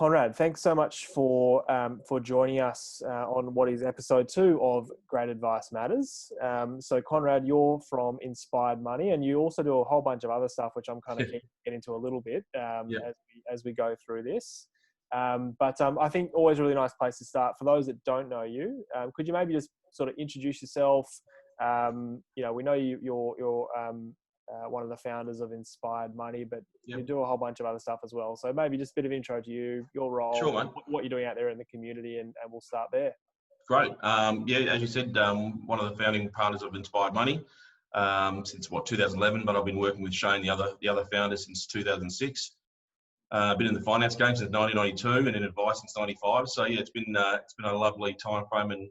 Conrad, thanks so much for joining us on what is episode 2 of Great Advice Matters. So Conrad, you're from Inspired Money, and you also do a whole bunch of other stuff, which I'm kind of keen to get into a little bit as we go through this. But I think always a really nice place to start. For those that don't know you, could you maybe just sort of introduce yourself? We know you're one of the founders of Inspired Money, but you do a whole bunch of other stuff as well. So maybe just a bit of intro to you, your role, Sure, mate. what you're doing out there in the community, and we'll start there. Great. As you said, one of the founding partners of Inspired Money since 2011, but I've been working with Shane, the other founder, since 2006. Been in the finance game since 1992 and in advice since 95. So it's been a lovely time frame and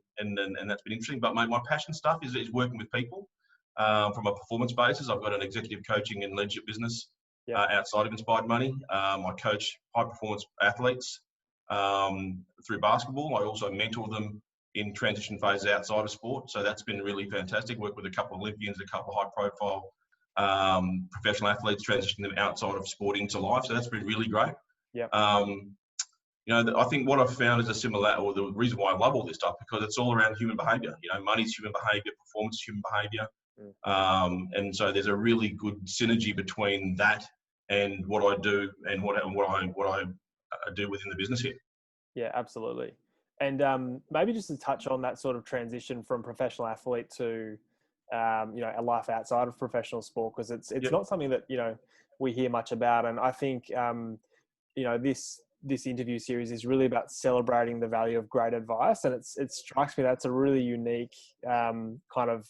that's been interesting. But my passion stuff is working with people from a performance basis. I've got an executive coaching and leadership business outside of Inspired Money. I coach high performance athletes through basketball. I also mentor them in transition phases outside of sport. So that's been really fantastic. Work with a couple of Olympians, a couple of high profile professional athletes, transitioning them outside of sport into life. So that's been really great. Yeah. I think what I've found is the reason why I love all this stuff, because it's all around human behavior. Money's human behavior, performance is human behavior. And so there's a really good synergy between that and what I do and what I do within the business here. Yeah, absolutely. And maybe just to touch on that sort of transition from professional athlete to a life outside of professional sport, because it's not something that we hear much about. And I think this interview series is really about celebrating the value of great advice, and it strikes me that's a really unique kind of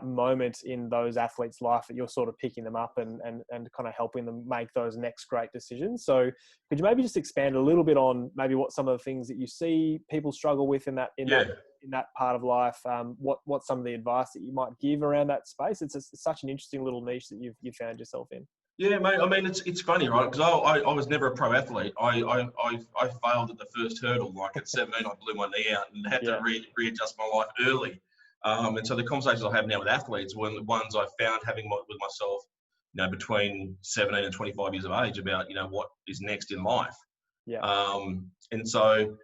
moment in those athletes' life that you're sort of picking them up and kind of helping them make those next great decisions. So could you maybe just expand a little bit on maybe what some of the things that you see people struggle with in that part of life? What some of the advice that you might give around that space? It's such an interesting little niche that you've found yourself in. Yeah, mate. I mean, it's funny, right? Because I was never a pro athlete. I failed at the first hurdle. Like at 17, I blew my knee out and had to readjust my life early. And so the conversations I have now with athletes were the ones I found having with myself, between 17 and 25 years of age, about, what is next in life. Yeah. And so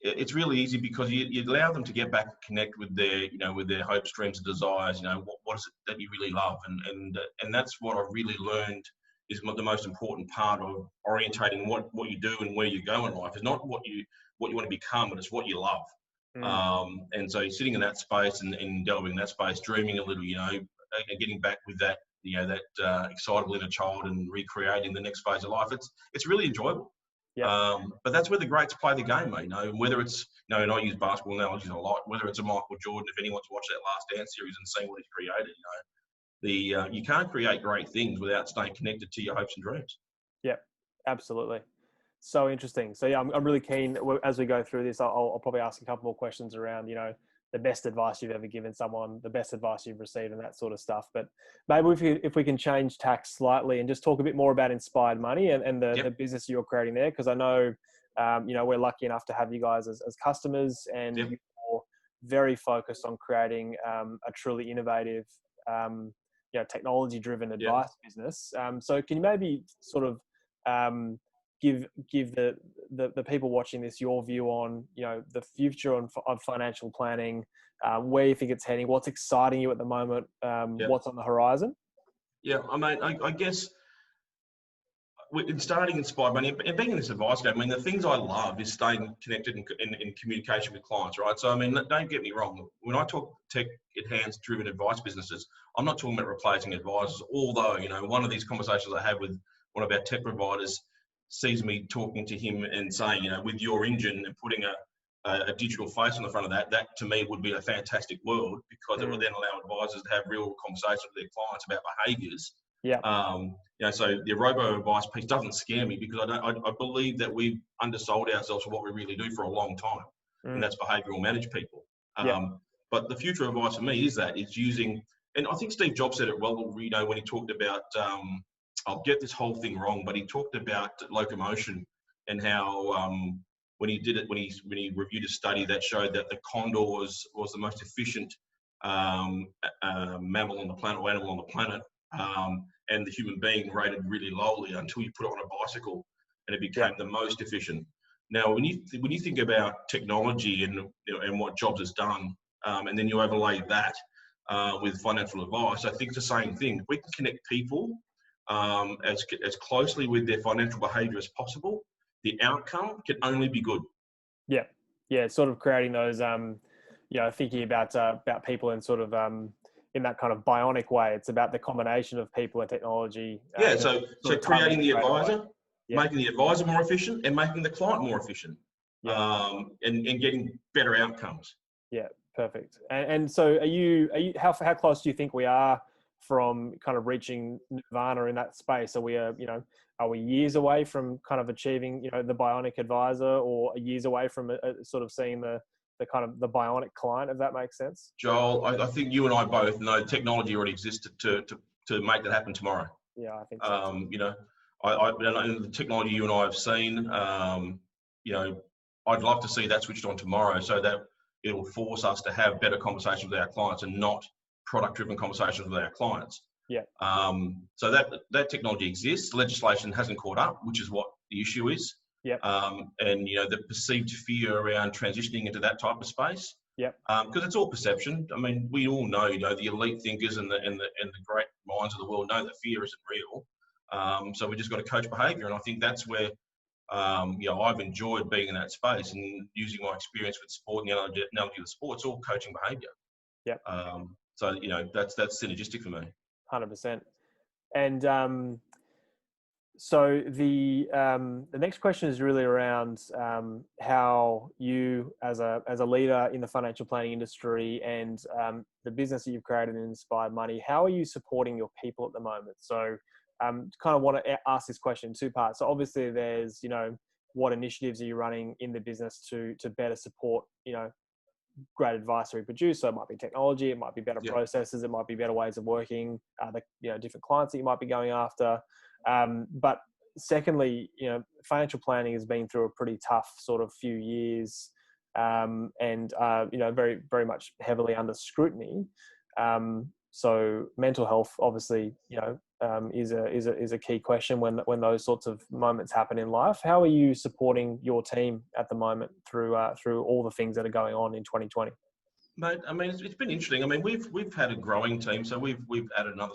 it's really easy because you allow them to get back and connect with their, with their hopes, dreams and desires. What is it that you really love? And that's what I really learned is the most important part of orientating what you do and where you go in life. Is not what you want to become, but it's what you love. And so sitting in that space and delving in that space, dreaming a little, and getting back with that, that excitable inner child and recreating the next phase of life. It's really enjoyable. Yeah. But that's where the greats play the game, mate. Whether it's, and I use basketball analogies a lot, whether it's a Michael Jordan, if anyone's watched that Last Dance series and seen what he's created, you can't create great things without staying connected to your hopes and dreams. Yeah, absolutely. So interesting. So I'm really keen as we go through this. I'll probably ask a couple more questions around, the best advice you've ever given someone, the best advice you've received, and that sort of stuff. But maybe if we can change tack slightly and just talk a bit more about Inspired Money and the business you're creating there, because I know, we're lucky enough to have you guys as customers, and you're very focused on creating a truly innovative, technology-driven advice business. So can you maybe sort of give the people watching this your view on the future of financial planning, where you think it's heading, what's exciting you at the moment, what's on the horizon? Yeah, I guess in starting Inspired Money and being in this advice game, the things I love is staying connected in communication with clients, right? So don't get me wrong. When I talk tech-enhanced driven advice businesses, I'm not talking about replacing advisors. Although one of these conversations I had with one of our tech providers sees me talking to him and saying, with your engine and putting a digital face on the front of that to me would be a fantastic world, because it would then allow advisors to have real conversations with their clients about behaviours. Yeah. So the robo advice piece doesn't scare me, because I believe that we've undersold ourselves for what we really do for a long time, and that's behavioural manage people. But the future advice for me is using, and I think Steve Jobs said it well, when he talked about, I'll get this whole thing wrong, but he talked about locomotion and how when he reviewed a study that showed that the condor was the most efficient mammal on the planet, or animal on the planet, and the human being rated really lowly until you put it on a bicycle and it became the most efficient. Now, when you think about technology and what jobs has done, and then you overlay that with financial advice, I think it's the same thing. If we can connect people as closely with their financial behaviour as possible, the outcome can only be good. Yeah, yeah, sort of creating those, thinking about people in sort of in that kind of bionic way. It's about the combination of people and technology. So creating the advisor, yeah. making the advisor more efficient, and making the client more efficient, and getting better outcomes. Yeah, perfect. And so, are you how close do you think we are from kind of reaching Nirvana in that space? Are we are we years away from kind of achieving the bionic advisor, or years away from sort of seeing the kind of the bionic client, if that makes sense? Joel, I think you and I both know technology already existed to make that happen tomorrow. Yeah, I think so. And the technology you and I have seen, I'd love to see that switched on tomorrow, so that it will force us to have better conversations with our clients and not product-driven conversations with our clients. Yeah. So that technology exists. Legislation hasn't caught up, which is what the issue is. Yeah. And the perceived fear around transitioning into that type of space. Yeah. Because it's all perception. I mean, we all know, the elite thinkers and the great minds of the world know that fear isn't real. So we just got to coach behaviour, and I think that's where I've enjoyed being in that space and using my experience with sport and the analogy of sport. It's all coaching behaviour. Yeah. So that's synergistic for me. 100%. And so the next question is really around how you, as a leader in the financial planning industry and the business that you've created in Inspired Money, how are you supporting your people at the moment? So kind of want to ask this question in two parts. So obviously there's, what initiatives are you running in the business to better support, great advice to reproduce? So it might be technology, it might be better processes, it might be better ways of working, different clients that you might be going after. But secondly, financial planning has been through a pretty tough sort of few years, and very, very much heavily under scrutiny. So mental health, obviously, is a key question when those sorts of moments happen in life. How are you supporting your team at the moment through all the things that are going on in 2020? Mate, I mean, it's been interesting. I mean, we've had a growing team, so we've added another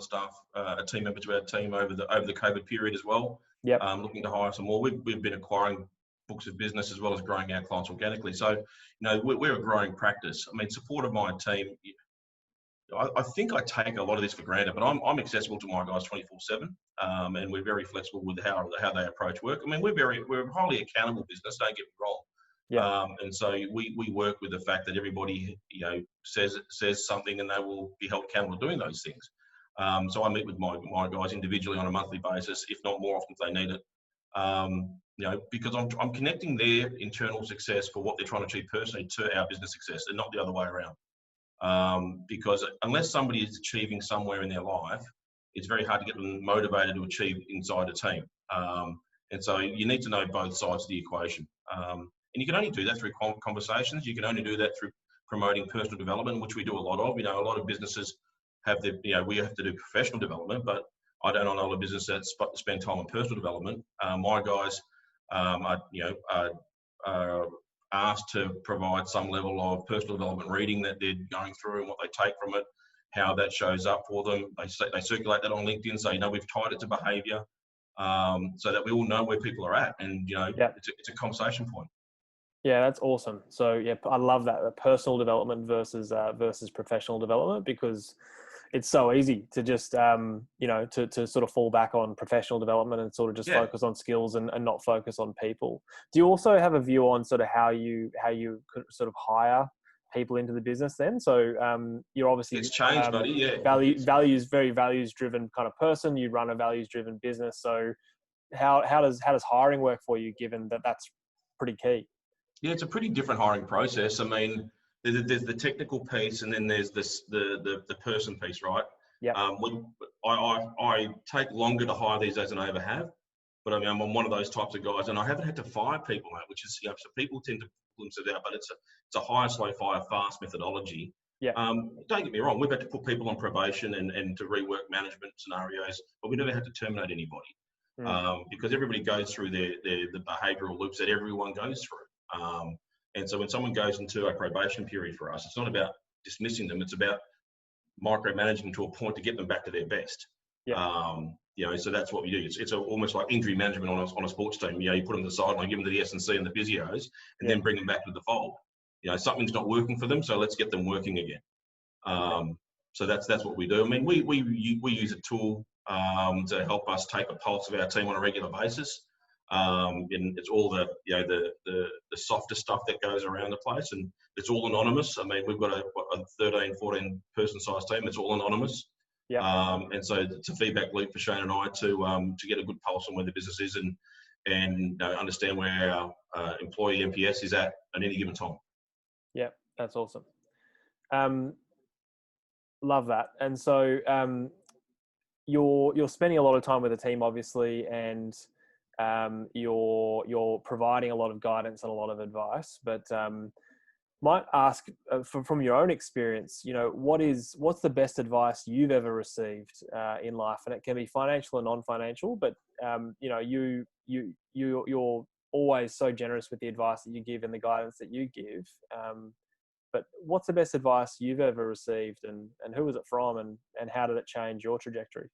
a team member to our team over the COVID period as well. Yep. Looking to hire some more. We've been acquiring books of business as well as growing our clients organically. So, we're a growing practice. I mean, support of my team. I think I take a lot of this for granted, but I'm accessible to my guys 24/7, and we're very flexible with how they approach work. I mean, we're a highly accountable business. Don't get me wrong. Yeah. And so we work with the fact that everybody says something and they will be held accountable to doing those things. So I meet with my guys individually on a monthly basis, if not more often if they need it. Because I'm connecting their internal success for what they're trying to achieve personally to our business success, and not the other way around. Because unless somebody is achieving somewhere in their life, it's very hard to get them motivated to achieve inside a team. And so you need to know both sides of the equation. And you can only do that through conversations. You can only do that through promoting personal development, which we do a lot of. A lot of businesses have we have to do professional development, but I don't know a lot of businesses that spend time on personal development. My guys are asked to provide some level of personal development reading that they're going through and what they take from it, how that shows up for them. They circulate that on LinkedIn, so we've tied it to behaviour, so that we all know where people are at, and it's a conversation point. Yeah, that's awesome. So yeah, I love that, personal development versus professional development, because it's so easy to just to sort of fall back on professional development and sort of just focus on skills and not focus on people. Do you also have a view on sort of how you could sort of hire people into the business then? So you're obviously it's changed, buddy. Yeah, very values driven kind of person. You run a values driven business. So how does hiring work for you, given that that's pretty key? Yeah, it's a pretty different hiring process. I mean, there's the technical piece, and then there's the person piece, right? Yeah. I take longer to hire these days than I ever have, but I mean, I'm one of those types of guys, and I haven't had to fire people, mate, which is so people tend to pull themselves out, but it's a hire, slow, fire, fast methodology. Yeah. Don't get me wrong, we've had to put people on probation and to rework management scenarios, but we never had to terminate anybody. because everybody goes through the behavioural loops that everyone goes through. And so when someone goes into a probation period for us, it's not about dismissing them, it's about micromanaging to a point to get them back to their best. So that's what we do. It's almost like injury management on a sports team. You put them to the sideline, give them to the S&C and the physios, and then bring them back to the fold. Something's not working for them, so let's get them working again. So that's what we do. I mean, we use a tool to help us take a pulse of our team on a regular basis. And it's all the softer stuff that goes around the place, and it's all anonymous. I mean, we've got a 13, 14 person size team. It's all anonymous. And so it's a feedback loop for Shane and I to get a good pulse on where the business is and understand where our employee NPS is at any given time. Yeah, that's awesome. Love that. And so you're spending a lot of time with the team, obviously, and you're providing a lot of guidance and a lot of advice. But might ask from your own experience, what's the best advice you've ever received in life? And it can be financial and non-financial, but you're always so generous with the advice that you give and the guidance that you give. But what's the best advice you've ever received, and who was it from, and how did it change your trajectory?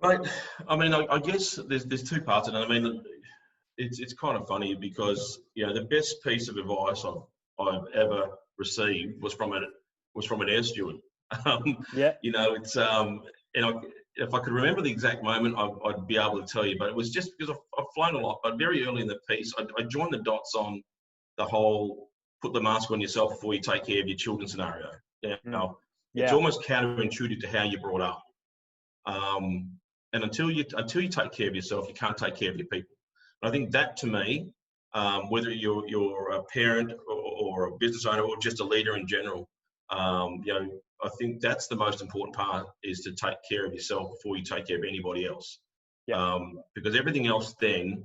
Right. I mean, I guess there's two parts in it. I mean, it's kind of funny because the best piece of advice I've ever received was from an air steward. It's if I could remember the exact moment, I'd be able to tell you. But it was just because I've flown a lot. But very early in the piece, I joined the dots on the whole put the mask on yourself before you take care of your children scenario. It's almost counterintuitive to how you're brought up. And until you take care of yourself, you can't take care of your people. And I think that, to me, whether you're a parent or a business owner or just a leader in general, I think that's the most important part, is to take care of yourself before you take care of anybody else. Because everything else then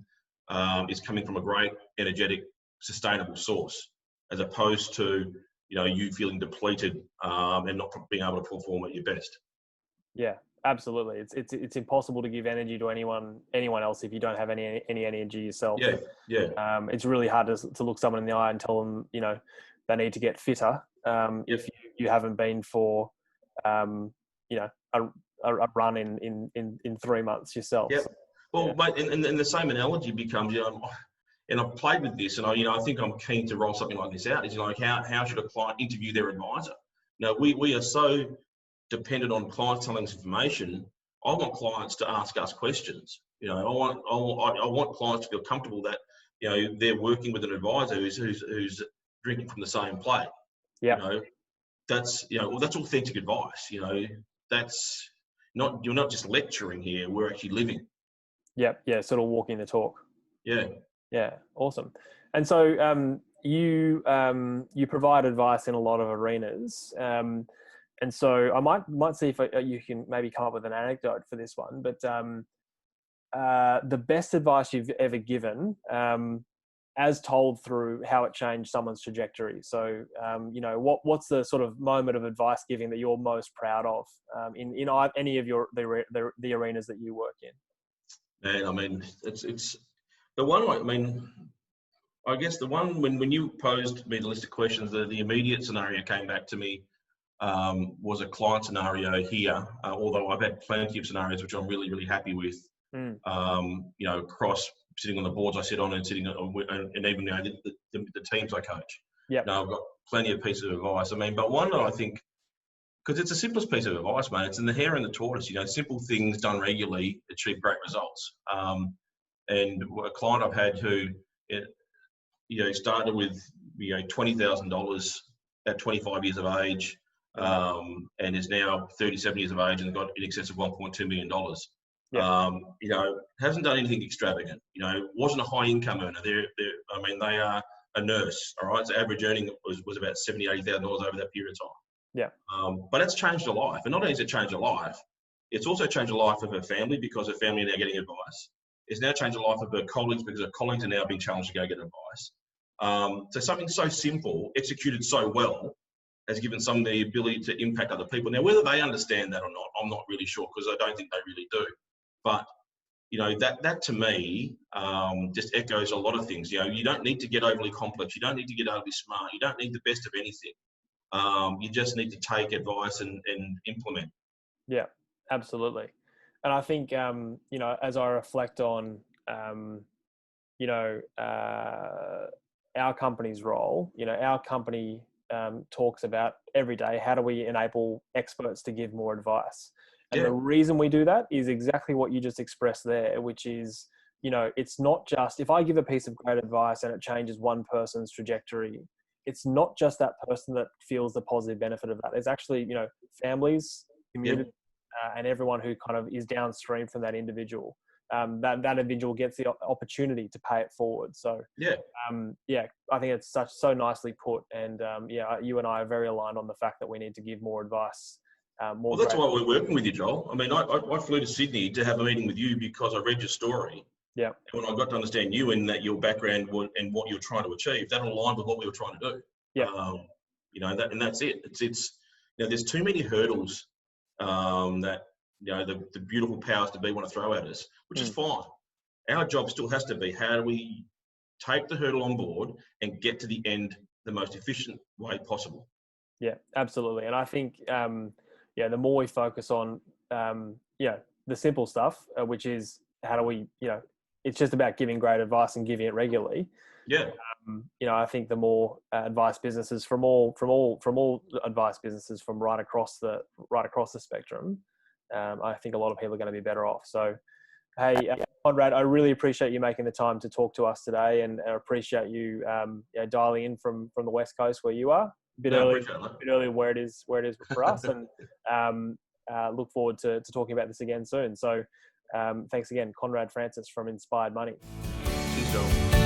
is coming from a great, energetic, sustainable source, as opposed to you feeling depleted and not being able to perform at your best. Yeah, absolutely. It's impossible to give energy to anyone else if you don't have any energy yourself. It's really hard to look someone in the eye and tell them they need to get fitter if you haven't been for a run in 3 months yourself. Mate, and the same analogy becomes and I've played with this, and I think I'm keen to roll something like this out. Is how should a client interview their advisor? We are so dependent on clients telling us information. I want clients to ask us questions. I want clients to feel comfortable that they're working with an advisor who's drinking from the same plate. That's authentic advice. That's not, you're not just lecturing here. We're actually living. Sort of walking the talk. Yeah, awesome. And so you provide advice in a lot of arenas. And so I might see if you can maybe come up with an anecdote for this one. But the best advice you've ever given, as told through how it changed someone's trajectory. So what's the sort of moment of advice giving that you're most proud of in any of the arenas that you work in? Man, I mean, it's the one. I mean, I guess the one when you posed me the list of questions, the immediate scenario came back to me was a client scenario here. Although I've had plenty of scenarios which I'm really, really happy with. Across sitting on the boards I sit on and sitting on, and even the teams I coach. I've got plenty of pieces of advice. I mean, but one that I think, because it's the simplest piece of advice, mate. It's in the hare and the tortoise. Simple things done regularly achieve great results. And a client I've had who, started with $20,000 at 25 years of age, and is now 37 years of age and got in excess of $1.2 million. Hasn't done anything extravagant. Wasn't a high income earner. They are a nurse. All right, so average earning was about $70,000-$80,000 over that period of time. But it's changed her life, and not only has it changed her life, it's also changed the life of her family, because her family are now getting advice. It's now changed the life of her colleagues, because her colleagues are now being challenged to go get advice. So something so simple, executed so well, has given some the ability to impact other people. Now, whether they understand that or not, I'm not really sure, because I don't think they really do. But that to me just echoes a lot of things. You don't need to get overly complex. You don't need to get overly smart. You don't need the best of anything. You just need to take advice and implement. Yeah, absolutely. And I think, as I reflect on, our company's role, our company talks about every day, how do we enable experts to give more advice? And the reason we do that is exactly what you just expressed there, which is, it's not just, if I give a piece of great advice and it changes one person's trajectory, it's not just that person that feels the positive benefit of that. There's actually, families, community, and everyone who kind of is downstream from that individual. That individual gets the opportunity to pay it forward. So I think it's so nicely put. And you and I are very aligned on the fact that we need to give more advice. Well, that's why we're working with you, Joel. I mean, I flew to Sydney to have a meeting with you because I read your story. Yeah. And when I got to understand you and that your background and what you're trying to achieve, that aligned with what we were trying to do. Yeah. And that's it. It's there's too many hurdles that the beautiful powers to be want to throw at us, which is fine. Our job still has to be, how do we take the hurdle on board and get to the end the most efficient way possible? Yeah, absolutely. And I think, the more we focus on, the simple stuff, which is how do we, it's just about giving great advice and giving it regularly. Yeah. I think the more advice businesses from all advice businesses from right across the spectrum, I think a lot of people are going to be better off. So, hey, Conrad, I really appreciate you making the time to talk to us today, and I appreciate you dialing in from the West Coast where you are. A bit early where it is for us, and look forward to talking about this again soon. So, thanks again, Conrad Francis from Inspired Money. Cheers, Joel.